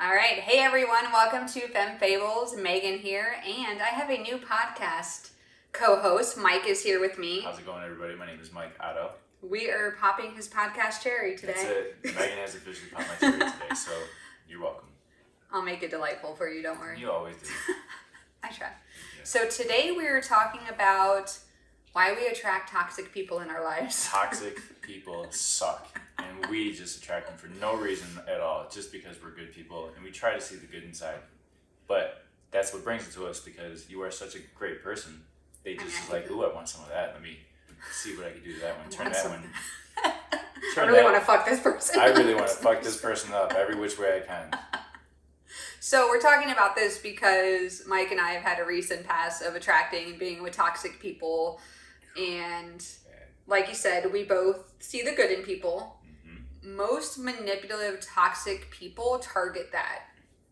All right. Hey, everyone. Welcome to Femme Fables. Megan here. And I have a new podcast co-host. Mike is here with me. How's it going, everybody? My name is Mike Otto. We are popping his podcast cherry today. That's it. Megan has officially popped my cherry today, so you're welcome. I'll make it delightful for you. Don't worry. You always do. I try. Yeah. So today we're talking about why we attract toxic people in our lives. Toxic people suck. And we just attract them for no reason at all, just because we're good people and we try to see the good inside. But that's what brings it to us, because you are such a great person. They just ooh, I want some of that. Let me see what I can do to that one. Turn that one. I really want to fuck this person. I really want to fuck this person up every which way I can. So we're talking about this because Mike and I have had a recent past of attracting and being with toxic people. And like you said, we both see the good in people. Most manipulative, toxic people target that.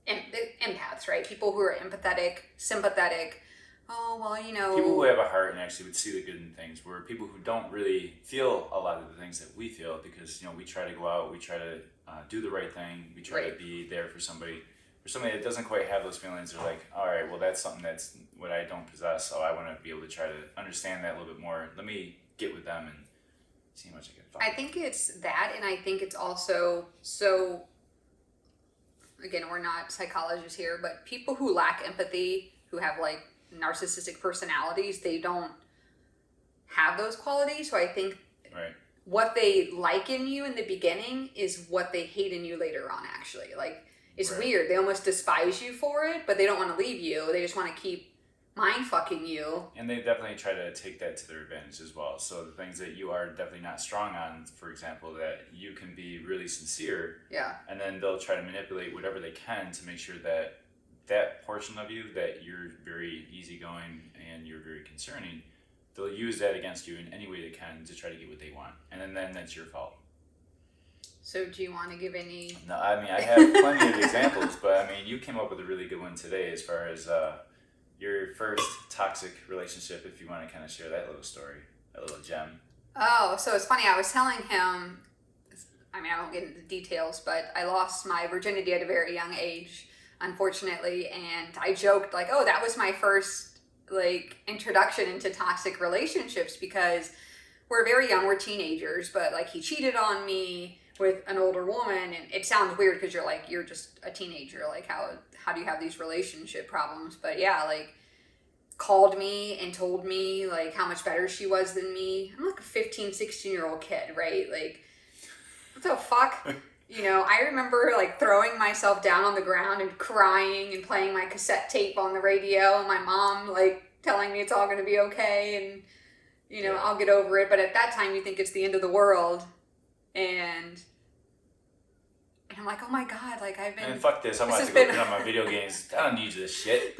Empaths, right? People who are empathetic, sympathetic. Oh, well, you know. People who have a heart and actually would see the good in things, where people who don't really feel a lot of the things that we feel, because, you know, we try to go out, we try to do the right thing, we try to be there for somebody. For somebody that doesn't quite have those feelings, they're like, all right, well, that's something that's what I don't possess, so I want to be able to try to understand that a little bit more. Let me get with them and see how much I can fuck. I think it's that, and I think it's also, so, again, we're not psychologists here, but people who lack empathy, who have, like, narcissistic personalities, they don't have those qualities, so I think what they like in you in the beginning is what they hate in you later on, actually. Like, it's weird. They almost despise you for it, but they don't want to leave you. They just want to keep mind fucking you. And they definitely try to take that to their advantage as well. So the things that you are definitely not strong on, for example, that you can be really sincere. Yeah. And then they'll try to manipulate whatever they can to make sure that that portion of you, that you're very easygoing and you're very concerning, they'll use that against you in any way they can to try to get what they want. And then that's your fault. So do you want to give any? No, I mean, I have plenty of examples, but I mean, you came up with a really good one today as far as your first toxic relationship, if you want to kind of share that little story, that little gem. Oh, so it's funny. I was telling him, I mean, I won't get into details, but I lost my virginity at a very young age, unfortunately. And I joked like, oh, that was my first like introduction into toxic relationships, because we're very young, we're teenagers, but like he cheated on me with an older woman, and it sounds weird because you're like, you're just a teenager, like how do you have these relationship problems? But yeah, like called me and told me like how much better she was than me. I'm like a 15, 16-year-old kid, right? Like, what the fuck? You know, I remember like throwing myself down on the ground and crying and playing my cassette tape on the radio, and my mom like telling me it's all going to be okay and, you know, I'll get over it. But at that time you think it's the end of the world. And I'm like, oh my God, like I've been... And fuck this, I'm about to go put on my video games. I don't need this shit.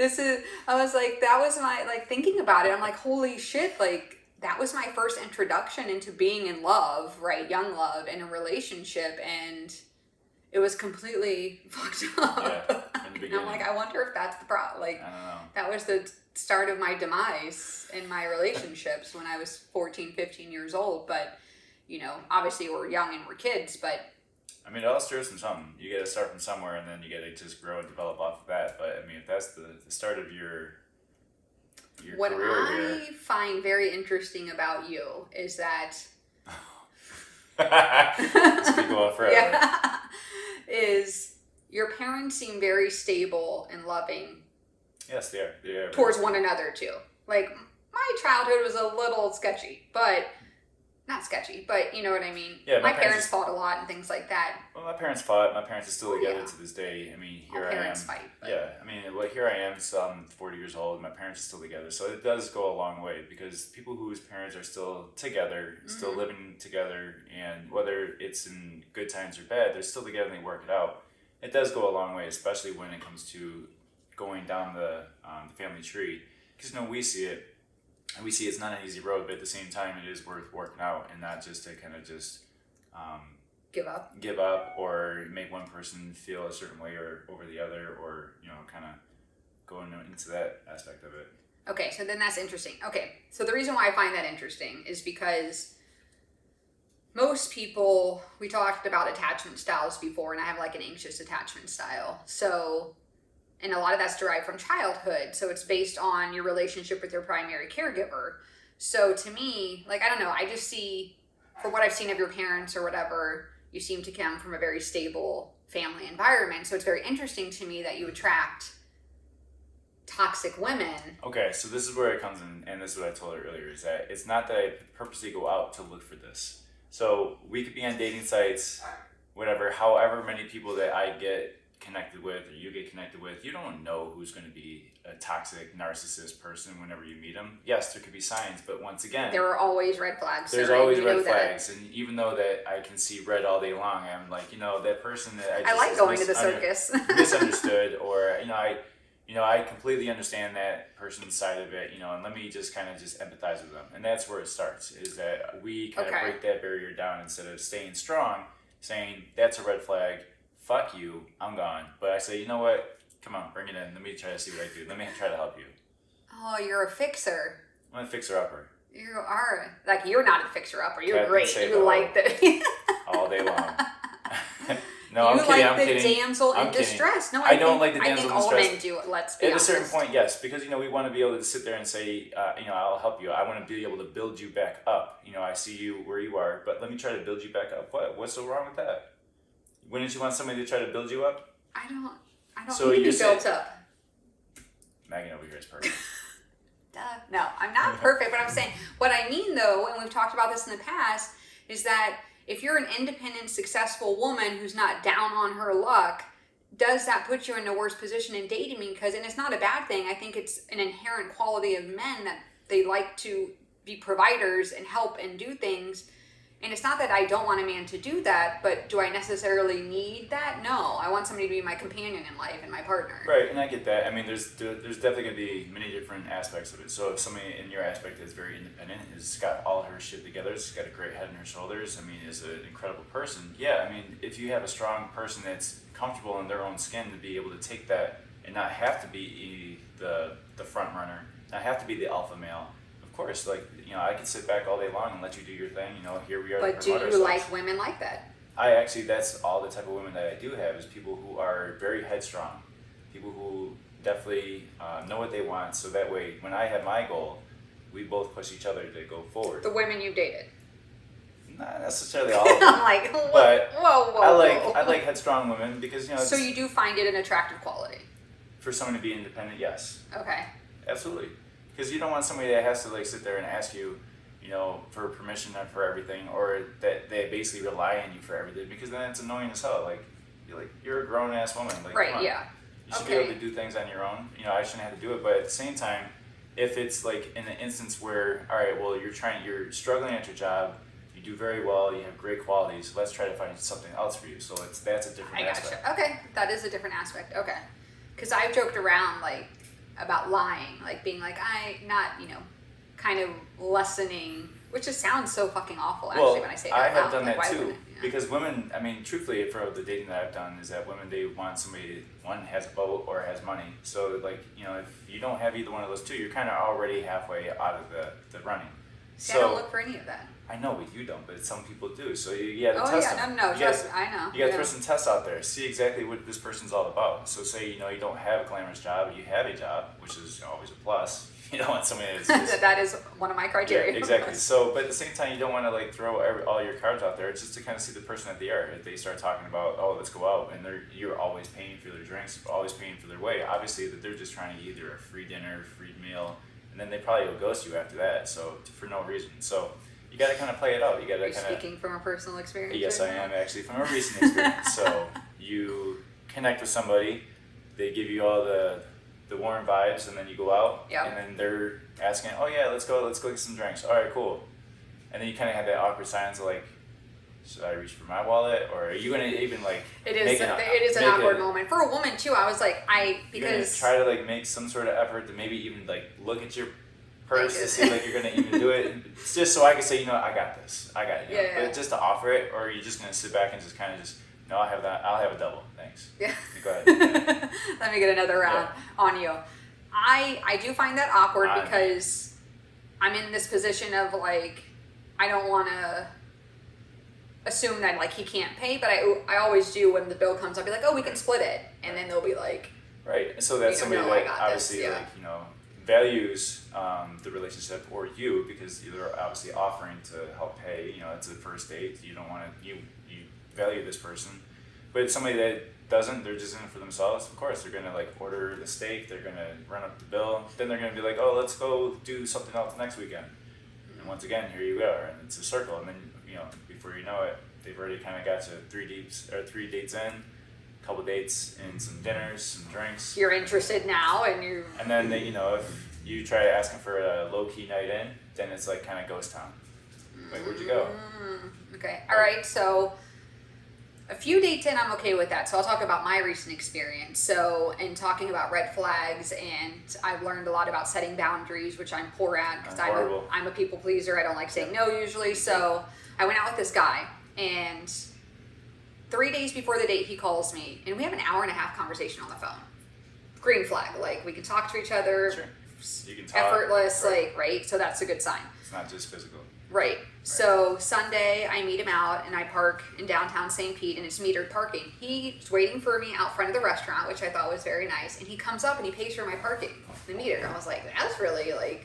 I was like, that was my, like thinking about it, I'm like, holy shit, like that was my first introduction into being in love, right? Young love in a relationship, and it was completely fucked up. Yeah, in the beginning. And I'm like, I wonder if that's the problem. Like, I don't know. That was the start of my demise in my relationships when I was 14, 15 years old. But, you know, obviously we're young and we're kids, but... I mean, it all starts from something. You got to start from somewhere, and then you got to just grow and develop off of that. But, I mean, if that's the start of your what career I find very interesting about you is that... Let's keep going forever. Yeah. Is your parents seem very stable and loving. Yes, they are. They are. Towards one another, too. Like, my childhood was a little sketchy, but... Not sketchy, but you know what I mean. Yeah, my parents fought a lot and things like that. Well, my parents fought. My parents are still together to this day. I mean, here I am. Parents fight. But... Yeah, I mean, well, here I am. So I'm 40 years old. My parents are still together, so it does go a long way, because people whose parents are still together, still living together, and whether it's in good times or bad, they're still together and they work it out. It does go a long way, especially when it comes to going down the family tree, because you know we see it. And we see it's not an easy road, but at the same time, it is worth working out, and not just to kind of just give up or make one person feel a certain way or over the other, or, you know, kind of go into that aspect of it. Okay, so then that's interesting. Okay, so the reason why I find that interesting is because most people, we talked about attachment styles before, and I have like an anxious attachment style. So, and a lot of that's derived from childhood. So it's based on your relationship with your primary caregiver. So to me, like, I don't know, I just see, from what I've seen of your parents or whatever, you seem to come from a very stable family environment. So it's very interesting to me that you attract toxic women. Okay, so this is where it comes in, and this is what I told her earlier, is that it's not that I purposely go out to look for this. So we could be on dating sites, whatever, however many people that I get connected with or you get connected with, you don't know who's going to be a toxic narcissist person whenever you meet them. Yes, there could be signs, but once again, There are always red flags. there's Sarah, always you know red that. flags. And even though that I can see red all day long, I'm like, that person that I just I like is going to the circus. misunderstood, or I completely understand that person's side of it, and let me just kind of just empathize with them. And that's where it starts, is that we kind of Okay. break that barrier down instead of staying strong, saying, that's a red flag, fuck you, I'm gone. But I say, you know what, come on, bring it in, let me try to see what I do, let me try to help you. Oh, you're a fixer. I'm a fixer-upper. You are. Like, you're not a fixer-upper. You're Captain great. Save You All. like the... All day long. No, you I'm kidding, like I'm the kidding. damsel in I'm kidding. distress. No, I don't like the damsel I think in all distress. men do it. Let's be At a honest. certain point, yes, because we want to be able to sit there and say, I'll help you. I want to be able to build you back up. I see you where you are, but let me try to build you back up. What's so wrong with that? Wouldn't you want somebody to try to build you up? I don't So need to you're be built saying- up. Megan over here is perfect. Duh. No, I'm not perfect, but I'm saying what I mean though, and we've talked about this in the past, is that if you're an independent, successful woman who's not down on her luck, does that put you in a worse position in dating? Because, and it's not a bad thing. I think it's an inherent quality of men that they like to be providers and help and do things. And it's not that I don't want a man to do that, but do I necessarily need that? No, I want somebody to be my companion in life and my partner. Right, and I get that. I mean, there's definitely going to be many different aspects of it. So if somebody in your aspect is very independent, has got all her shit together, has got a great head on her shoulders, I mean, is an incredible person. Yeah, I mean, if you have a strong person that's comfortable in their own skin to be able to take that and not have to be the front runner, not have to be the alpha male. Of course, I could sit back all day long and let you do your thing. Here we are. But to do you promote ourselves. like women like that? That's all the type of women that I do have, is people who are very headstrong, people who definitely know what they want. So that way, when I have my goal, we both push each other to go forward. The women you've dated. Not necessarily all of them. I'm like, whoa, But whoa. I like headstrong women because So you do find it an attractive quality? for someone to be independent, yes, Okay. absolutely. Because you don't want somebody that has to sit there and ask you, for permission and for everything, or that they basically rely on you for everything. Because then it's annoying as hell. You're a grown ass woman. Right. Come on. Yeah. You should be able to do things on your own. I shouldn't have to do it, but at the same time, if it's in an instance where, all right, well, you're struggling at your job, you do very well, you have great qualities, let's try to find something else for you. So that's a different I aspect. gotcha. Okay, that is a different aspect. Okay, because I've joked around about lying, being kind of lessening, which just sounds so fucking awful actually when I say it out I loud. have done that why too. wouldn't it? Yeah. Because women, I mean, truthfully, for the dating that I've done, is that women, they want somebody, one has a boat or has money. So, if you don't have either one of those two, you're kind of already halfway out of the running. See, I don't look for any of that. I know, but you don't, but some people do. So you gotta Oh test yeah, them. no, You trust me, gotta- I know. You gotta yeah. throw some tests out there, see exactly what this person's all about. So say, you don't have a glamorous job, but you have a job, which is always a plus. You don't want somebody that's just, That is one of my criteria. yeah, exactly. So, but at the same time, you don't want to throw all your cards out there. It's just to kind of see the person that they are. If they start talking about, oh, let's go out, and you're always paying for their drinks, always paying for their way. Obviously, that they're just trying to get either a free dinner, free meal, and then they probably will ghost you after that. So for no reason. So you got to kind of play it out. You got Are to you kind of. speaking from a personal experience? Yes, I right now? am actually from a recent experience. So you connect with somebody, they give you all the warm vibes, and then you go out, Yeah. and then they're asking, oh yeah, let's go get some drinks. All right, cool. And then you kind of have that awkward silence of should I reach for my wallet, or are you gonna even It is. make It is an make awkward moment for a woman too. I was You're gonna because try to make some sort of effort to maybe even look at your purse to Like, see you're gonna even do it. It's just so I can say, I got this, I got it. Yeah. But just to offer it, or are you just gonna sit back and just kind of just, no, I'll have that. I'll have a double, thanks. yeah. Go ahead. Let me get another round on you. I do find that awkward because I'm in this position of I don't want to assume that like he can't pay, but I always do when the bill comes. I'll be like, oh, we can split it, and then they'll be like, right. So that's somebody no, I that got obviously this, yeah. like values the relationship or you, because you're obviously offering to help pay. It's a first date. You don't want to you value this person, but it's somebody that doesn't. They're just in it for themselves. Of course, they're gonna like order the steak. They're gonna run up the bill. Then they're gonna be like, oh, let's go do something else next weekend. And once again, here you go, and it's a circle. And then before you know it, they've already kind of got you 3 dates in, couple dates and some dinners, some drinks. You're interested now, and you. And then they, if you try asking for a low key night in, then it's like kind of ghost town. Like, where'd you go? Okay. All right. So a few dates in, I'm okay with that. So I'll talk about my recent experience. So in talking about red flags, and I've learned a lot about setting boundaries, which I'm poor at because I'm a people pleaser. I don't like saying no usually. So I went out with this guy, and 3 days before the date, he calls me, and we have an hour and a half conversation on the phone. Green flag. Like, we can talk to each other. Sure. You can talk. Effortless, right? So that's a good sign. It's not just physical. Right. So Sunday, I meet him out, and I park in downtown St. Pete, and it's metered parking. He's waiting for me out front of the restaurant, which I thought was very nice, and he comes up and he pays for my parking, the meter. I was like, that's really,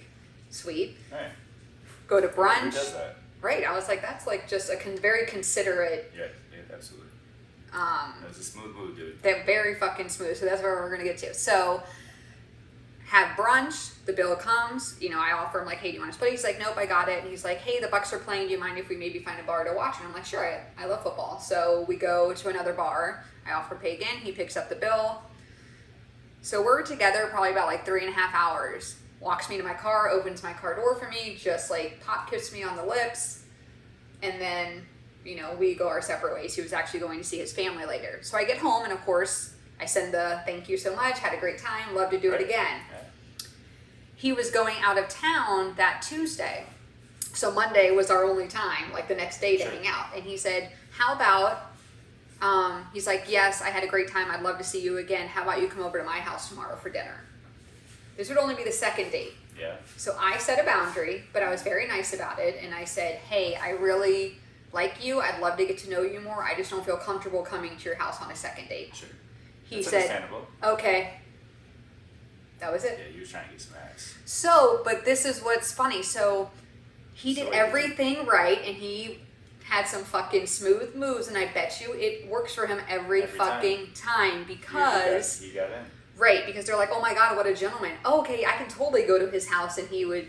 sweet. Right. Go to brunch. Who does that? Right. I was like, that's, just a very considerate. Yeah, absolutely. That's a smooth move, dude. They're very fucking smooth, so that's where we're going to get to. So, have brunch, the bill comes, I offer him like, hey, do you want to split? He's like, nope, I got it. And he's like, hey, the Bucks are playing, do you mind if we maybe find a bar to watch? And I'm like, sure, I love football. So we go to another bar, I offer to pay again, he picks up the bill. So we're together probably about 3.5 hours. Walks me to my car, opens my car door for me, just pop kissed me on the lips, and then, we go our separate ways. He was actually going to see his family later. So I get home, and of course, I send the thank you so much, had a great time, love to do it again. Yeah. He was going out of town that Tuesday. So Monday was our only time, the next day to hang out. And he said, how about, he's like, yes, I had a great time. I'd love to see you again. How about you come over to my house tomorrow for dinner? This would only be the second date. Yeah. So I set a boundary, but I was very nice about it. And I said, hey, I really like you. I'd love to get to know you more. I just don't feel comfortable coming to your house on a second date. Sure. He said, okay. That was it. Yeah, he was trying to get some ass. So, but this is what's funny. So, he did everything right, and he had some fucking smooth moves, and I bet you it works for him every fucking time because... He got in. Right, because they're like, oh my god, what a gentleman. Oh, okay, I can totally go to his house, and he would,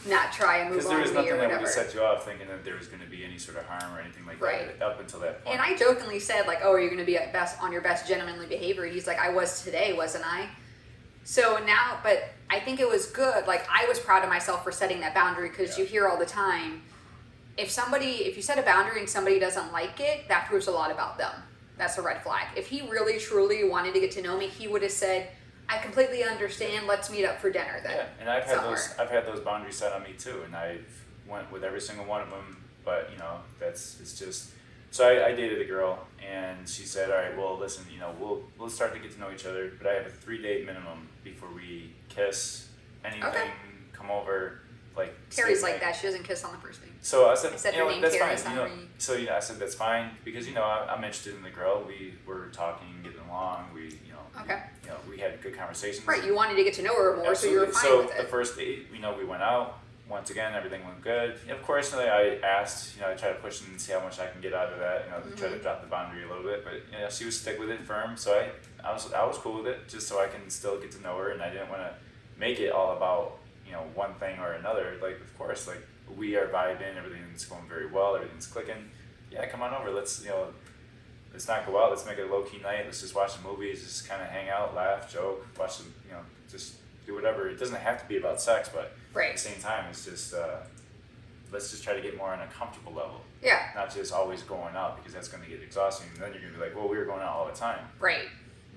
not try and move on me or whatever. Because there was nothing that would set you off thinking that there was going to be any sort of harm or anything like that up until that point. And I jokingly said, oh, are you going to be on your best gentlemanly behavior? He's like, I was today, wasn't I? So now, but I think it was good. I was proud of myself for setting that boundary because you hear all the time, if you set a boundary and somebody doesn't like it, that proves a lot about them. That's a red flag. If he really, truly wanted to get to know me, he would have said, I completely understand. Let's meet up for dinner then. Yeah, and I've had those boundaries set on me too, and I went with every single one of them. But it's just. So I dated a girl, and she said, all right, well, listen, we'll start to get to know each other, but I have a 3-date minimum before we kiss, anything, come over, Terry's like that. She doesn't kiss on the first date. So I said, her name that's Terry, fine. I said that's fine because I'm interested in the girl. We were talking, getting along. We had good conversations. Right, you wanted to get to know her more, Absolutely. So you were fine with it. So the first date, we went out. Once again, everything went good. Of course, I asked, I tried to push and see how much I can get out of that. Try to drop the boundary a little bit, but she would stick with it firm. So I was cool with it, just so I can still get to know her, and I didn't want to make it all about one thing or another. Of course, we are vibing, everything's going very well, everything's clicking. Yeah, come on over. Let's not go out. Let's make it a low key night. Let's just watch some movies, just kind of hang out, laugh, joke, watch some, just do whatever. It doesn't have to be about sex, but at the same time, it's just let's just try to get more on a comfortable level. Yeah. Not just always going out because that's going to get exhausting. And then you're going to be like, well, we were going out all the time. Right.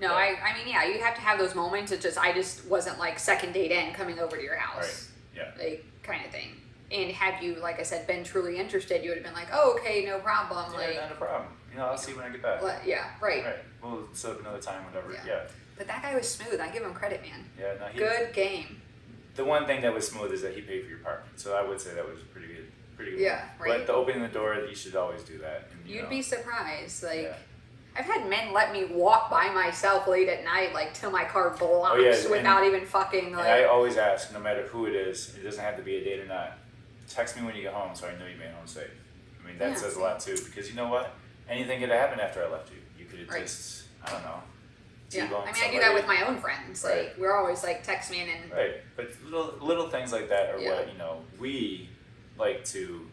No, I mean, you have to have those moments. I just wasn't second date in coming over to your house. Right. Yeah. Kind of thing. And had you, like I said, been truly interested, you would have been like, oh, okay, no problem. Yeah, not a problem. I'll see when I get back. Yeah, right. Right. We'll set up another time, whatever. Yeah. But that guy was smooth. I give him credit, man. Yeah, no, good game. The one thing that was smooth is that he paid for your parking. So I would say that was pretty Pretty good. Yeah, right. But the opening the door, you should always do that. And, You'd be surprised. Like, Yeah. I've had men let me walk by myself late at night, like till my car blocks yeah, without even fucking And like. I always ask, no matter who it is, it doesn't have to be a date or not. Text me when you get home so I know you made it home safe. I mean, that Yeah, says see. a lot too, because you know what? Anything could happen after I left you. You could have Right. just, I don't know. Yeah, T-boned I mean, I do somebody. that with my own friends. Like, Right. we're always like text me and Right, but little things like that are Yeah. what we like to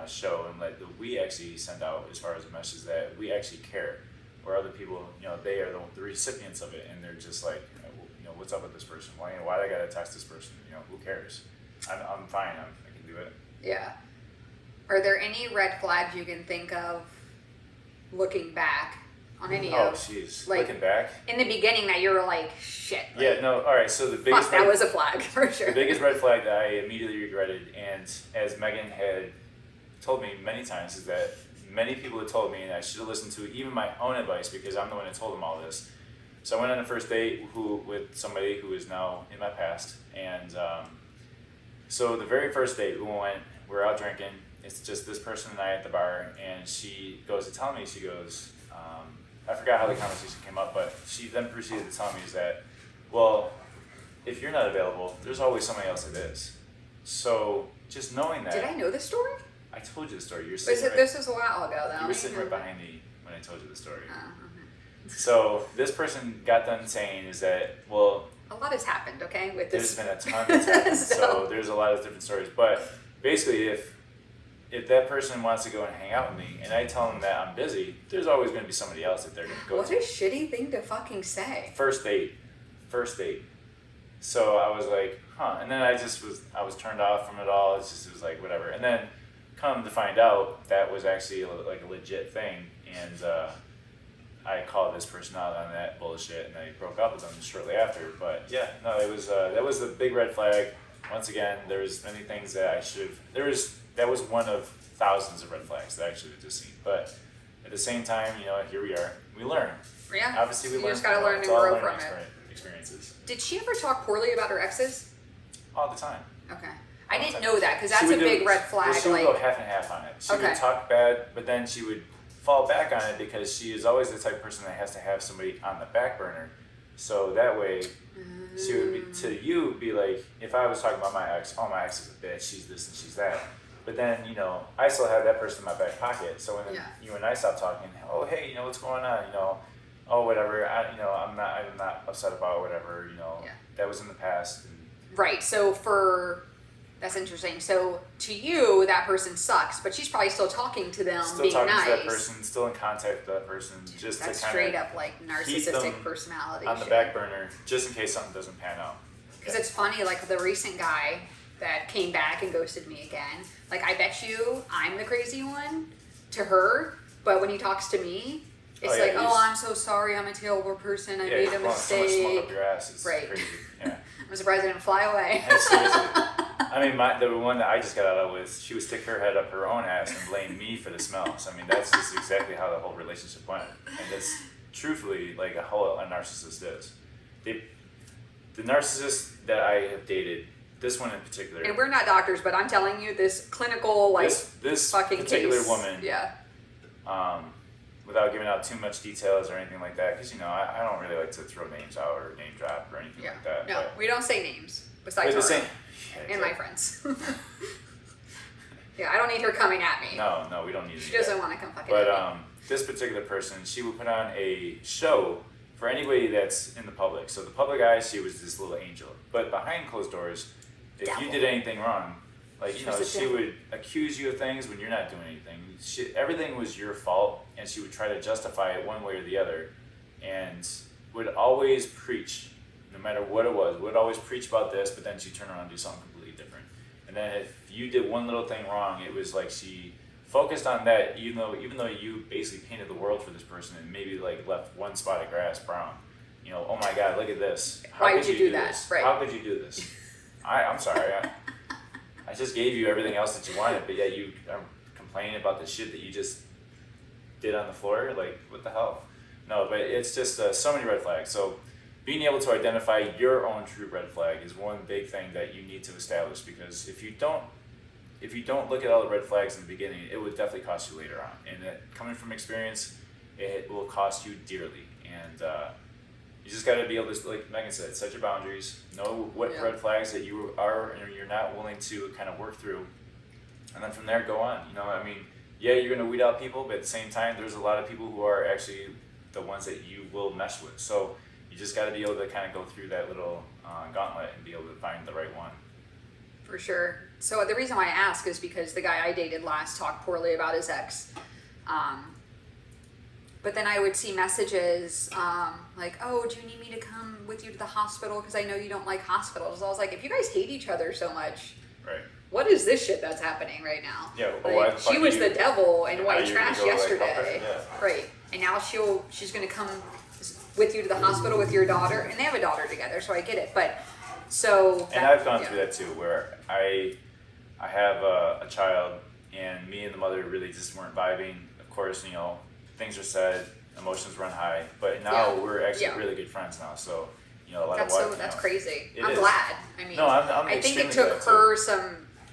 show and let we actually send out as far as a message that we actually care. Where other people, they are the recipients of it, and they're just like, what's up with this person? Why do I gotta text this person? Who cares? I'm fine. I can do it. yeah. Are there any red flags you can think of looking back on any Oh, of jeez. like- Looking back. in the beginning that you were like, shit. Like, Yeah. No. All right. So the biggest fuck, that was a flag for sure. the biggest red flag that I immediately regretted, and as Megan had told me many times, is that many people had told me, and I should have listened to even my own advice because I'm the one that told them all this. So I went on a first date with somebody who is now in my past, and so the very first date we're out drinking. It's just this person and I at the bar, and she goes to tell me, she goes, I forgot how the conversation came up, but she then proceeded to tell me is that, well, if you're not available, there's always somebody else that is. So just knowing that. Did I know this story? I told you the story. You're sitting This was a while ago though. you were sitting right behind me when I told you the story. Oh, okay. So this person got done saying is that, well, A lot has happened, okay, with there's this. been a ton that's happened, so there's a lot of different stories. But basically, if that person wants to go and hang out with me, and I tell them that I'm busy, there's always going to be somebody else that they're going to go What to. a shitty thing to fucking say. First date. So I was like, huh. And then I was turned off from it all. It was like, whatever. And then come to find out, that was actually like a legit thing. And I called this person out on that bullshit, and I broke up with them shortly after. But yeah, no, it was that was a big red flag. Once again, there was many things that I should have. That was one of thousands of red flags that I should have just seen. But at the same time, here we are. We learn. Yeah. Obviously, we You learn. just gotta from it. learn It's and all grow learning from it. Experiences Did she ever talk poorly about her exes? all the time. Okay. I All the didn't time. know that because She that's a would do- big red flag. Well, she would like, go half and half on it. She Okay. would talk bad, but then she would fall back on it because she is always the type of person that has to have somebody on the back burner. So that way, she would be like, if I was talking about my ex, oh, my ex is a bitch, she's this and she's that. But then, I still have that person in my back pocket. So when Yeah. you and I stop talking, oh, hey, what's going on? Oh, whatever. I'm not upset about whatever. Yeah. That was in the past. And Right. So that's interesting. So to you, that person sucks, but she's probably still talking to them, still being talking nice. to that person, still in contact with that person, just That's to kind straight of up like keep narcissistic them personality on the shit. back burner, just in case something doesn't pan out. Because it's funny, like the recent guy that came back and ghosted me again. Like, I bet you I'm the crazy one to her, but when he talks to me, it's Oh, yeah, like, he's- oh, I'm so sorry, I'm a terrible person, I Yeah, made you're a blowing so much smoke mistake. up your ass. It's Right. crazy. Yeah. I'm surprised I didn't fly away. And seriously, I mean, the one that I just got out of with, she would stick her head up her own ass and blame me for the smell. So I mean, that's just exactly how the whole relationship went, and that's truthfully like a narcissist is. The narcissist that I have dated, this one in particular, And we're not doctors, but I'm telling you, this clinical, like, this fucking particular case. woman, Yeah. without giving out too much details or anything like that, because I don't really like to throw names out or name drop or anything Yeah. like that. No, but we don't say names but besides the our same. own Yeah, and my exactly. friends. Yeah, I don't need her coming at me. No, we don't need. She any of doesn't that. want to come fucking But at me. this particular person, she would put on a show for anybody that's in the public. So the public eye, she was this little angel. But behind closed doors, if you Devil. did anything wrong, like She was a she devil. would accuse you of things when you're not doing anything. Everything was your fault, and she would try to justify it one way or the other, and would always preach, no matter what it was. Would always preach about this, but then she'd turn around and do something completely different. And then if you did one little thing wrong, it was like she focused on that, even though you basically painted the world for this person and maybe like left one spot of grass brown. Oh my God, look at this. How Why could would you do that? this? Right. How could you do this? I'm sorry. I just gave you everything else that you wanted, but yet you are complaining about the shit that you just did on the floor. Like, what the hell? No, but it's just so many red flags. So being able to identify your own true red flag is one big thing that you need to establish, because if if you don't look at all the red flags in the beginning, it would definitely cost you later on. And that, coming from experience, it will cost you dearly. And you just got to be able to, like Megan said, set your boundaries, know what red flags that you are and you're not willing to kind of work through, and then from there go on. You know, I mean, yeah, you're going to weed out people, but at the same time, there's a lot of people who are actually the ones that you will mesh with. So you just got to be able to kind of go through that little gauntlet and be able to find the right one. For sure. So the reason why I ask is because the guy I dated last talked poorly about his ex. But then I would see messages like, oh, do you need me to come with you to the hospital? Because I know you don't like hospitals. I was like, if you guys hate each other so much, right? What is this shit that's happening right now? Yeah, like, she was the devil in white trash yesterday. Like, right. And now she's going to come with you to the hospital with your daughter. And they have a daughter together, so I get it. But so... And I've gone through that too, where I have a child, and me and the mother really just weren't vibing. Of course, you know, things are said, emotions run high, but now we're actually really good friends now. So, you know, that's crazy. I'm glad. I mean, no, I'm I think it took her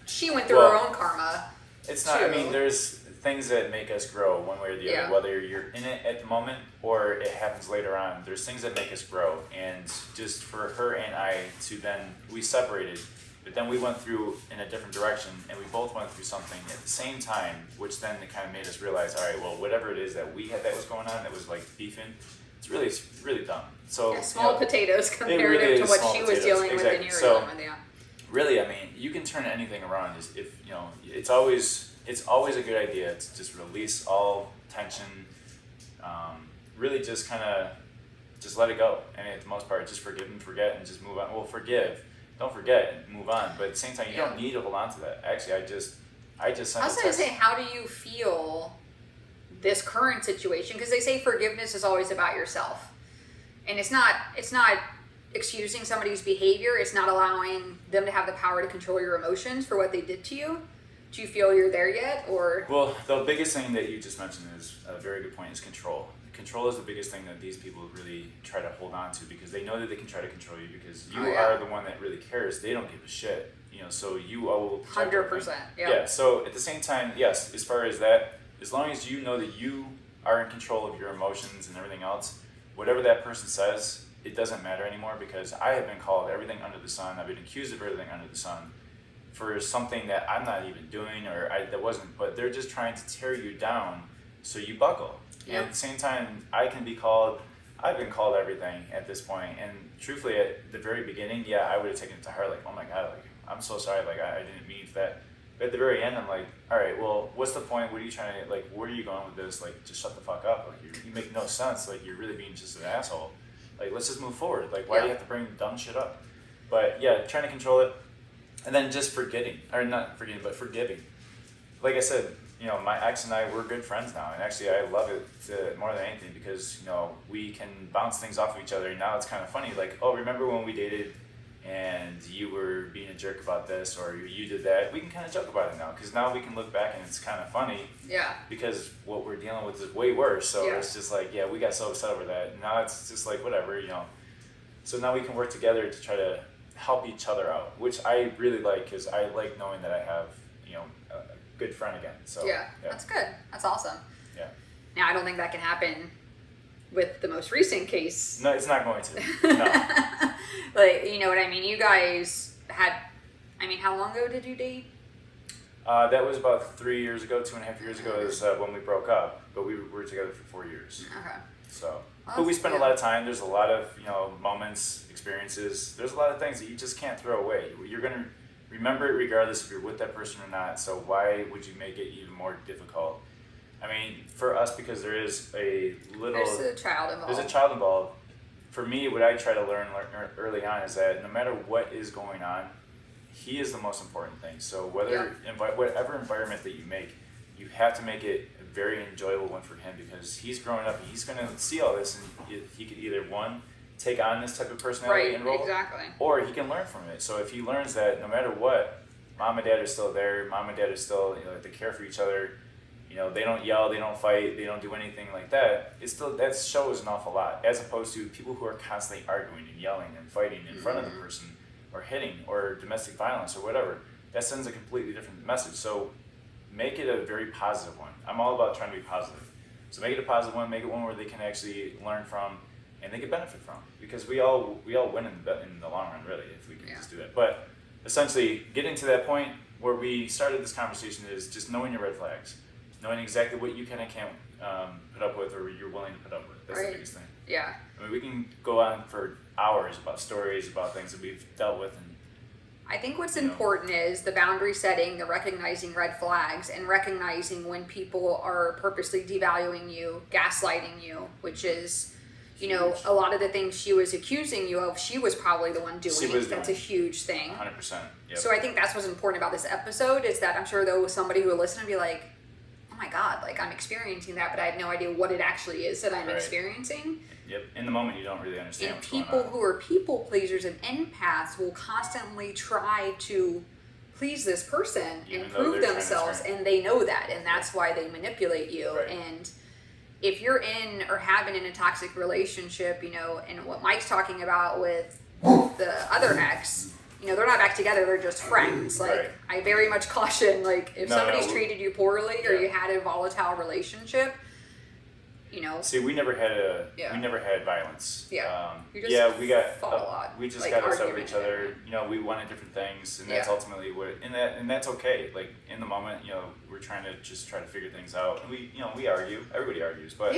she went through her own karma. It's not, I mean, there's things that make us grow one way or the other, whether you're in it at the moment or it happens later on. There's things that make us grow, and just for her and I to then, we separated, but then we went through in a different direction, and we both went through something at the same time, which then it kind of made us realize, all right, well, whatever it is that we had that was going on, that was like beefing, it's really dumb. So small potatoes comparative to what she was dealing with and you were dealing with. Really, I mean, you can turn anything around. If you know, it's always a good idea to just release all tension. Really, just kind of just let it go, and at the most part, just forgive and forget, and just move on. Well, forgive, don't forget, and move on. But at the same time, you don't need to hold on to that. Actually, I just I was going to say, how do you feel this current situation? Because they say forgiveness is always about yourself, and it's not excusing somebody's behavior. It's not allowing them to have the power to control your emotions for what they did to you. Do you feel you're there yet, or? Well, the biggest thing that you just mentioned is a very good point, is control. Control is the biggest thing that these people really try to hold on to, because they know that they can try to control you, because you are the one that really cares. They don't give a shit, you know, so you will protect 100%. Yeah, so at the same time, yes, as far as that, as long as you know that you are in control of your emotions and everything else, whatever that person says, it doesn't matter anymore, because I have been called everything under the sun. I've been accused of everything under the sun for something that I'm not even doing, or that wasn't, but they're just trying to tear you down so you buckle. Yep. And at the same time, I've been called everything at this point, and truthfully, at the very beginning, I would have taken it to heart, like, oh my God, like, I'm so sorry, like, I didn't mean that. But at the very end, I'm like, all right, well, what's the point? What are you trying to, like, where are you going with this? Like, just shut the fuck up. Like, you make no sense. Like, you're really being just an asshole. Like, let's just move forward. Like, why do you have to bring dumb shit up? But trying to control it, and then just forgiving. Like I said, you know, my ex and I, we're good friends now, and actually I love it more than anything, because, you know, we can bounce things off of each other. And now it's kind of funny, like, oh, remember when we dated and you were being a jerk about this, or you did that? We can kind of joke about it now, because now we can look back and it's kind of funny. Yeah. Because what we're dealing with is way worse. So it's just like, we got so upset over that. And now it's just like, whatever, you know. So now we can work together to try to help each other out, which I really like, because I like knowing that I have, you know, a good friend again. So that's good. That's awesome. Yeah. Now, I don't think that can happen with the most recent case. No, it's not going to. No. Like, you know what I mean? You guys had, I mean, how long ago did you date? That was about 3 years ago, 2.5 years ago is when we broke up, but we were together for 4 years. Okay. So, but we spent a lot of time. There's a lot of, you know, moments, experiences. There's a lot of things that you just can't throw away. You're going to remember it regardless if you're with that person or not. So why would you make it even more difficult? I mean, for us, because there's a child involved. There's a child involved. For me, what I try to learn early on is that no matter what is going on, he is the most important thing. So whatever environment that you make, you have to make it a very enjoyable one for him, because he's growing up and he's going to see all this, and he could either, one, take on this type of personality and role, or he can learn from it. So if he learns that no matter what, mom and dad are still there, mom and dad are still, you know, they care for each other, you know, they don't yell, they don't fight, they don't do anything like that, it's still, that shows an awful lot, as opposed to people who are constantly arguing and yelling and fighting in front of the person, or hitting, or domestic violence, or whatever. that sends a completely different message. So make it a very positive one. I'm all about trying to be positive. So make it a positive one, make it one where they can actually learn from and they can benefit from, because we all win in the long run, really, if we can just do that. But essentially, getting to that point where we started this conversation is just knowing your red flags, knowing exactly what you can and can't put up with, or you're willing to put up with. That's the biggest thing. Yeah. I mean, we can go on for hours about stories, about things that we've dealt with, and I think what's important is the boundary setting, the recognizing red flags, and recognizing when people are purposely devaluing you, gaslighting you, which is, a lot of the things she was accusing you of, she was probably the one doing. That's a huge thing. 100%. Yep. So I think that's what's important about this episode, is that I'm sure there was somebody who would listen and be like, oh my God, like I'm experiencing that, but I had no idea what it actually is that I'm experiencing. Yep. In the moment, you don't really understand what's going on. And people who are people pleasers and empaths will constantly try to please this person and prove themselves, and they know that, and that's why they manipulate you. Right. And if you're in or have been in a toxic relationship, and what Mike's talking about with the other ex, they're not back together, they're just friends. Like, I very much caution, like, if somebody's treated you poorly or you had a volatile relationship, See, we never had violence. Yeah. We fought a lot. We just got upset with each other. We wanted different things, and that's ultimately what. And that's okay. Like, in the moment, we're trying to figure things out. And we argue. Everybody argues, but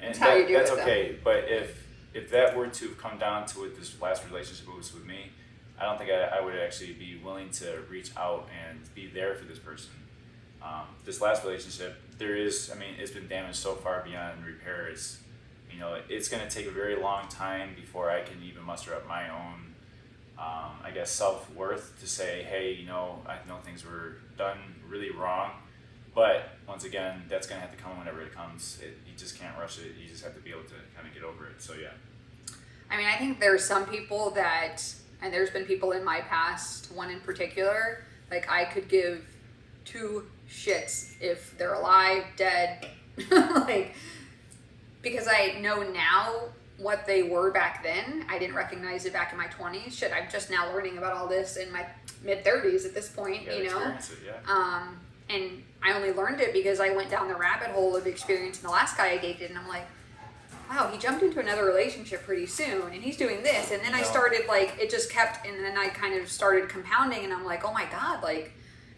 and that's okay. But if that were to come down to it, this last relationship was with me, I don't think I would actually be willing to reach out and be there for this person. This last relationship, it's been damaged so far beyond repair. It's going to take a very long time before I can even muster up my own, self-worth to say, hey, I know things were done really wrong. But once again, that's going to have to come whenever it comes. You just can't rush it. You just have to be able to kind of get over it. So, yeah. I think there's some people that, and there's been people in my past, one in particular, like I could give two shits if they're alive, dead, because I know now what they were back then. I didn't recognize it back in my 20s. Shit, I'm just now learning about all this in my mid-30s at this point, Experience it, yeah. And I only learned it because I went down the rabbit hole of experiencing the last guy I dated, and I'm like, wow, he jumped into another relationship pretty soon, and he's doing this, and then I started, it just kept, and then I kind of started compounding, and I'm like, oh my God,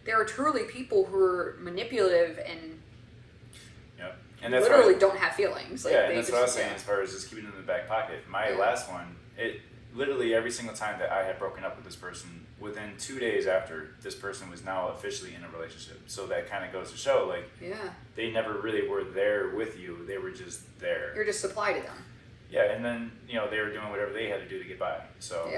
there are truly people who are manipulative and that's literally don't have feelings. And that's what I was saying as far as just keeping it in the back pocket. My last one, it literally every single time that I had broken up with this person, within 2 days after, this person was now officially in a relationship. So that kind of goes to show, they never really were there with you. They were just there. You're just supply to them. Yeah, and then, they were doing whatever they had to do to get by. So,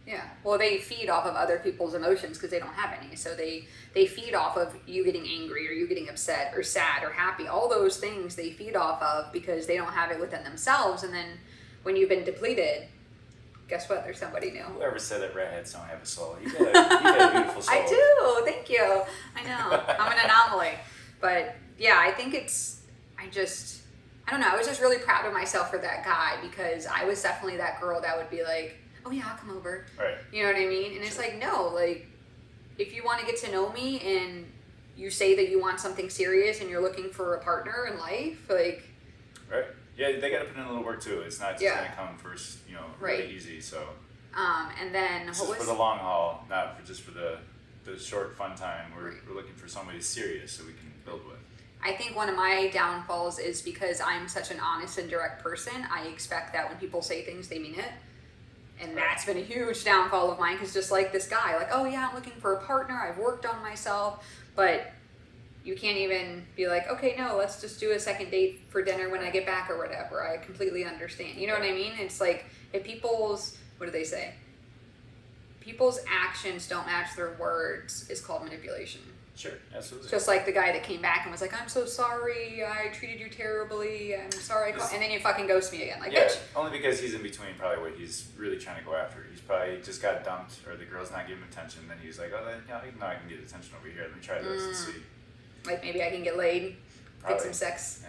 Yeah. Well, they feed off of other people's emotions because they don't have any. So they feed off of you getting angry or you getting upset or sad or happy. All those things they feed off of because they don't have it within themselves. And then when you've been depleted, guess what? There's somebody new. Whoever said that redheads don't have a soul? You got a beautiful soul. I do. Thank you. I know. I'm an anomaly. But yeah, I think I don't know. I was just really proud of myself for that guy because I was definitely that girl that would be like, oh yeah, I'll come over. Right. You know what I mean? And it's no, if you want to get to know me and you say that you want something serious and you're looking for a partner in life, Right. Yeah, they got to put in a little work too. It's not just going to come first, really easy. So. And then this is for the long haul, not just for the short fun time. We're looking for somebody serious so we can build with. I think one of my downfalls is because I'm such an honest and direct person. I expect that when people say things, they mean it. And that's been a huge downfall of mine because just like this guy, oh yeah, I'm looking for a partner. I've worked on myself. But you can't even be like, okay, no, let's just do a second date for dinner when I get back or whatever. I completely understand. You know what I mean? It's if people's, what do they say? People's actions don't match their words is called manipulation. Sure, absolutely. Just like the guy that came back and was like, I'm so sorry, I treated you terribly, I'm sorry, and then you fucking ghost me again. Bitch. Only because he's in between probably what he's really trying to go after. He's probably just got dumped or the girl's not giving him attention, then he's like, oh, no, I can get attention over here, let me try this and see. Maybe I can get laid, get some sex.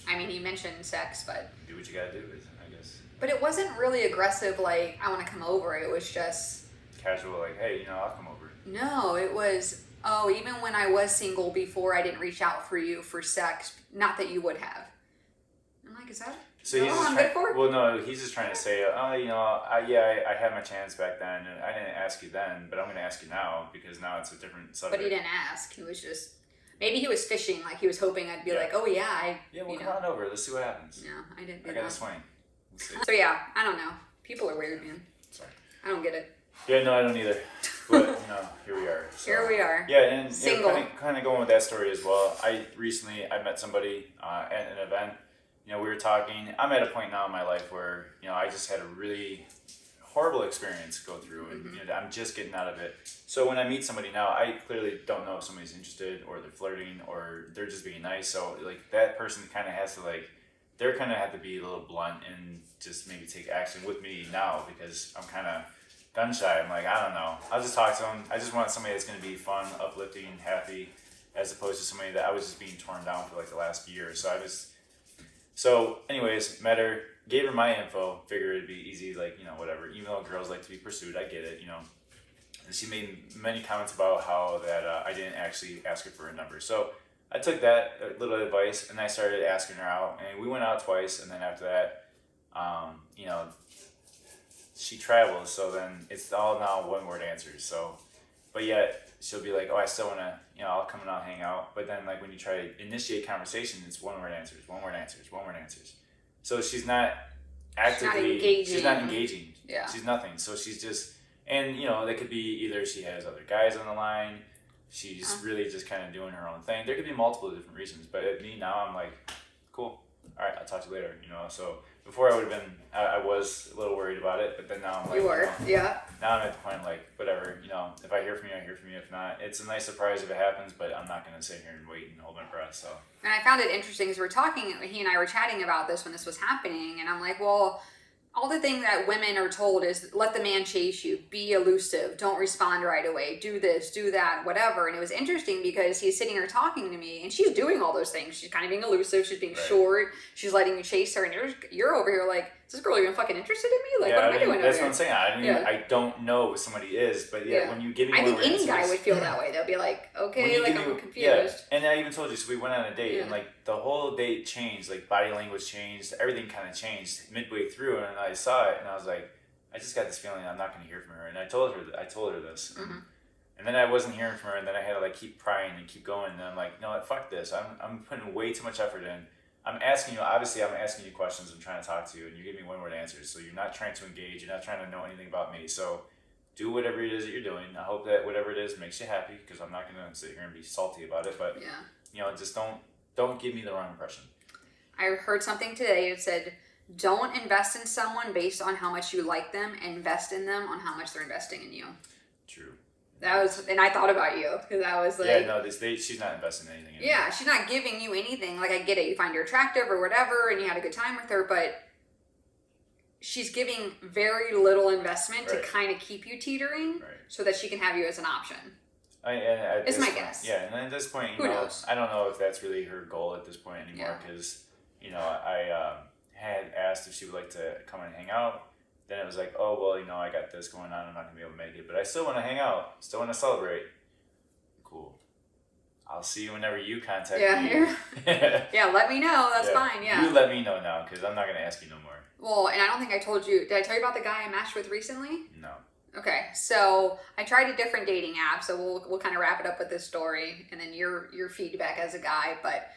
I mean, he mentioned sex, but... Do what you gotta do, I guess. But it wasn't really aggressive, I want to come over, it was just... Casual, hey, I'll come over. No, it was, even when I was single before, I didn't reach out for you for sex. Not that you would have. I'm like, is that So he's all just I'm trying. good for? Well, no, he's just trying to say, I had my chance back then, and I didn't ask you then, but I'm going to ask you now because now it's a different subject. But he didn't ask. He was just, maybe he was fishing. Like he was hoping I'd be Yeah. like, oh yeah, Yeah, well, come on over. Let's see what happens. No, I didn't do I got a that. swing. Let's see. So yeah, I don't know. People are weird, man. Sorry. I don't get it. Yeah, no, I don't either. But here we are. So. Here we are. Yeah, and Single. kind of going with that story as well. I met somebody at an event. We were talking. I'm at a point now in my life where I just had a really horrible experience go through, and I'm just getting out of it. So when I meet somebody now, I clearly don't know if somebody's interested or they're flirting or they're just being nice. So like that person kind of has to they're kind of have to be a little blunt and just maybe take action with me now because I'm kind of gun shy. I'm like, I don't know. I'll just talk to them. I just want somebody that's going to be fun, uplifting, happy, as opposed to somebody that I was just being torn down for the last year. So anyways, met her, gave her my info, figured it'd be easy, whatever. Email girls like to be pursued, I get it, And she made many comments about how that I didn't actually ask her for a number. So I took that little advice and I started asking her out, and we went out twice, and then after that, she travels, so then it's all now one word answers. So, but yet she'll be like, oh, I still want to, I'll come and I'll hang out. But then when you try to initiate conversation, it's one word answers. So she's not actively, she's not engaging. Yeah. She's nothing. So she's just, and that could be either she has other guys on the line, she's really just kind of doing her own thing. There could be multiple different reasons, but at me now, I'm like, cool. All right, I'll talk to you later. So before I would have been, I was a little worried about it, but then now I'm like, you were, yeah. Now I'm at the point whatever, if I hear from you, I hear from you. If not, it's a nice surprise if it happens, but I'm not going to sit here and wait and hold my breath. So. And I found it interesting as he and I were chatting about this when this was happening, and I'm like, well, all the thing that women are told is let the man chase you, be elusive, don't respond right away, do this, do that, whatever. And it was interesting because he's sitting here talking to me and she's doing all those things. She's kind of being elusive, she's being short, she's letting you chase her, and you're over here like, is this girl even fucking interested in me? What am I doing that's over what here? I'm saying. I don't know what somebody is, but when you give me I think any answers, guy would feel that way. They'll be like, okay, I'm confused. Yeah, and I even told you, so we went on a date, and the whole date changed, body language changed, everything kind of changed midway through, and I saw it, and I was like, I just got this feeling I'm not going to hear from her, and I told her this, and then I wasn't hearing from her, and then I had to keep prying and keep going, and I'm like, no, fuck this, I'm putting way too much effort in. I'm asking you questions, I'm trying to talk to you, and you give me one word answers, so you're not trying to engage, you're not trying to know anything about me, so do whatever it is that you're doing. I hope that whatever it is makes you happy, because I'm not going to sit here and be salty about it, but just don't give me the wrong impression. I heard something today. It said, don't invest in someone based on how much you like them, invest in them on how much they're investing in you. True. And I thought about you, because I was like... Yeah, no, she's not investing in anything. Yeah, she's not giving you anything. I get it. You find her attractive or whatever, and you had a good time with her, but she's giving very little investment to kind of keep you teetering so that she can have you as an option. It's my guess. Yeah, and at this point, who knows? I don't know if that's really her goal at this point anymore, because, I had asked if she would like to come and hang out. Then it was like, oh, well, I got this going on. I'm not going to be able to make it. But I still want to hang out. Still want to celebrate. Cool. I'll see you whenever you contact me. Yeah, let me know. That's fine, You let me know now, because I'm not going to ask you no more. Well, and I don't think I told you. Did I tell you about the guy I matched with recently? No. Okay, so I tried a different dating app, so we'll kind of wrap it up with this story, and then your feedback as a guy, but...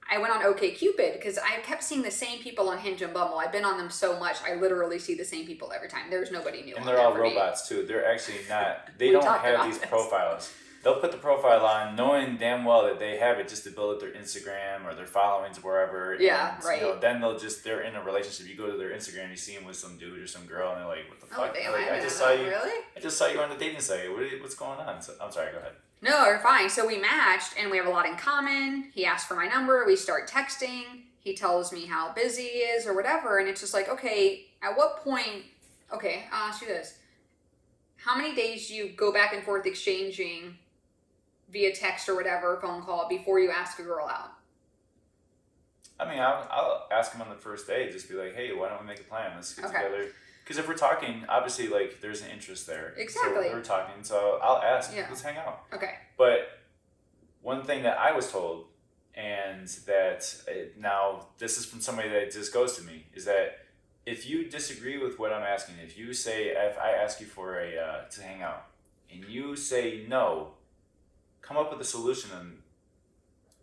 I went on OkCupid because I kept seeing the same people on Hinge and Bumble. I've been on them so much, I literally see the same people every time. There's nobody new. And they're all robots too. They're actually not. They don't have these profiles. They'll put the profile on, knowing damn well that they have it just to build up their Instagram or their followings wherever. Yeah, and, then they're in a relationship. You go to their Instagram, you see them with some dude or some girl, and they're like, "What the fuck? Damn, I just saw you. Really? I just saw you on the dating site. What's going on?" So, I'm sorry. Go ahead. No, you're fine. So we matched, and we have a lot in common. He asked for my number. We start texting. He tells me how busy he is or whatever, and it's just like, okay, at what point? Okay, I'll ask you this: how many days do you go back and forth exchanging via text or whatever, phone call, before you ask a girl out? I mean, I'll ask him on the first day. Just be like, hey, why don't we make a plan? Let's get together. Because if we're talking, obviously, like, there's an interest there. Exactly. So we're talking, so I'll ask, Yeah. let's hang out. Okay. But one thing that I was told, and that now this is from somebody that just goes to me, is that if you disagree with what I'm asking, if I ask you for to hang out, and you say no, come up with a solution on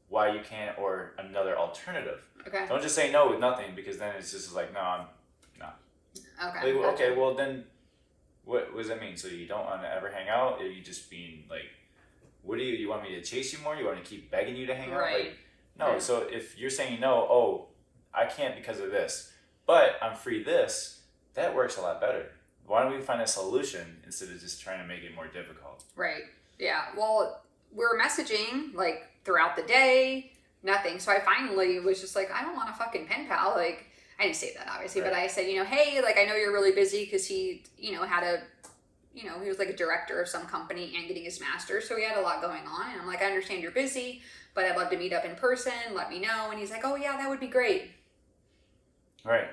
why you can't, or another alternative. Okay. Don't just say no with nothing, because then it's just like, no. Okay. Like, okay, well then, what does that mean? So you don't want to ever hang out? Are you just being like, what do you want me to chase you more? You want me to keep begging you to hang out? Right. Like, no. So if you're saying no, oh, I can't because of this, but I'm free this, that works a lot better. Why don't we find a solution instead of just trying to make it more difficult? Right. Yeah. Well, we're messaging like throughout the day, nothing. So I finally was just like, I don't want a fucking pen pal. Like, I didn't say that obviously, but I said, hey, like, I know you're really busy, because he, had he was like a director of some company and getting his master's. So he had a lot going on. And I'm like, I understand you're busy, but I'd love to meet up in person. Let me know. And he's like, oh yeah, that would be great. Right.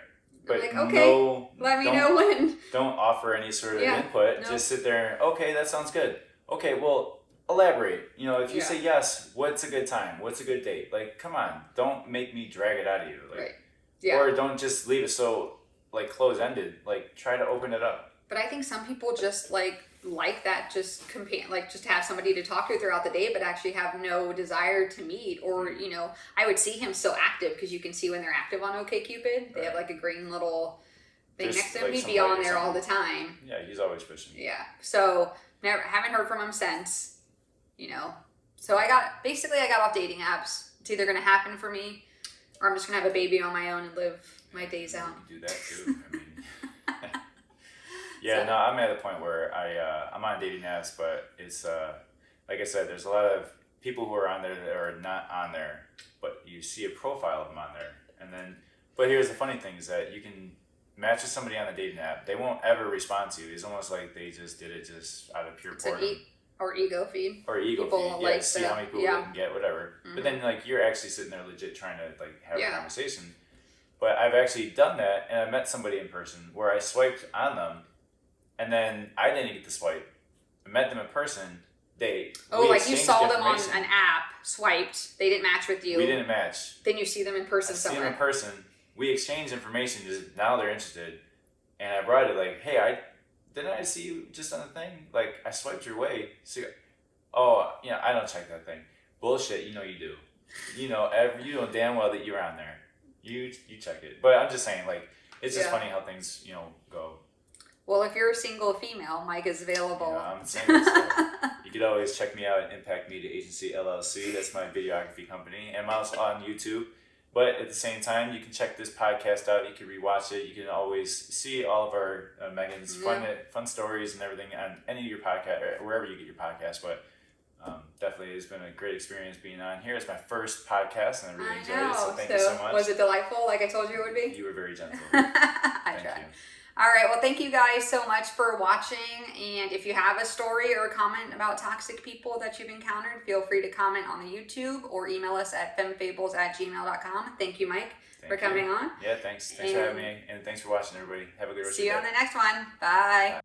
But I'm like, okay, let me know when. Don't offer any sort of input. No. Just sit there. Okay, that sounds good. Okay, well, elaborate. If you say yes, what's a good time? What's a good date? Like, come on. Don't make me drag it out of you. Like, right. Yeah. Or don't just leave it so, like, close-ended. Like, try to open it up. But I think some people just like that, just just have somebody to talk to throughout the day, but actually have no desire to meet. Or, I would see him still active, because you can see when they're active on OkCupid. They have like a green little thing Just next to him. like He'd be on there all the time. Yeah, he's always pushing. Yeah. So haven't heard from him since, So I got off dating apps. It's either going to happen for me, or I'm just going to have a baby on my own and live my days out. You can do that too. I mean, yeah, so. No, I'm at the point where I'm on dating apps, but it's like I said, there's a lot of people who are on there that are not on there, but you see a profile of them on there, and then. But here's the funny thing: is that you can match with somebody on the dating app. They won't ever respond to you. It's almost like they just did it just out of pure boredom. Or ego feed. Or ego feed. Yeah, see how many people they can get, whatever. Mm-hmm. But then, like, you're actually sitting there legit trying to like have a conversation. But I've actually done that, and I met somebody in person where I swiped on them, and then I didn't get the swipe. I met them in person. Like you saw them on an app, swiped. They didn't match with you. We didn't match. Then you see them in person somewhere. See them in person. We exchanged information. Just now they're interested, and I brought it like, hey, didn't I see you just on the thing? Like, I swiped your way. So, I don't check that thing. Bullshit. You do. You know damn well that you're on there. You check it. But I'm just saying, like, it's just funny how things, go. Well, if you're a single female, Mike is available. I'm single, so you could always check me out at Impact Media Agency, LLC. That's my videography company. And I'm also on YouTube. But at the same time, you can check this podcast out. You can rewatch it. You can always see all of our Megan's fun stories and everything on any of your podcast, or wherever you get your podcast. But definitely, it's been a great experience being on here. It's my first podcast, and I really enjoyed it. So thank you so much. Was it delightful, like I told you it would be? You were very gentle. I tried. All right. Well, thank you guys so much for watching. And if you have a story or a comment about toxic people that you've encountered, feel free to comment on the YouTube or email us at femmefables@gmail.com. Thank you, Mike, for coming on. Yeah, thanks. Thanks for having me. And thanks for watching, everybody. Have a good rest of your day. See you on the next one. Bye.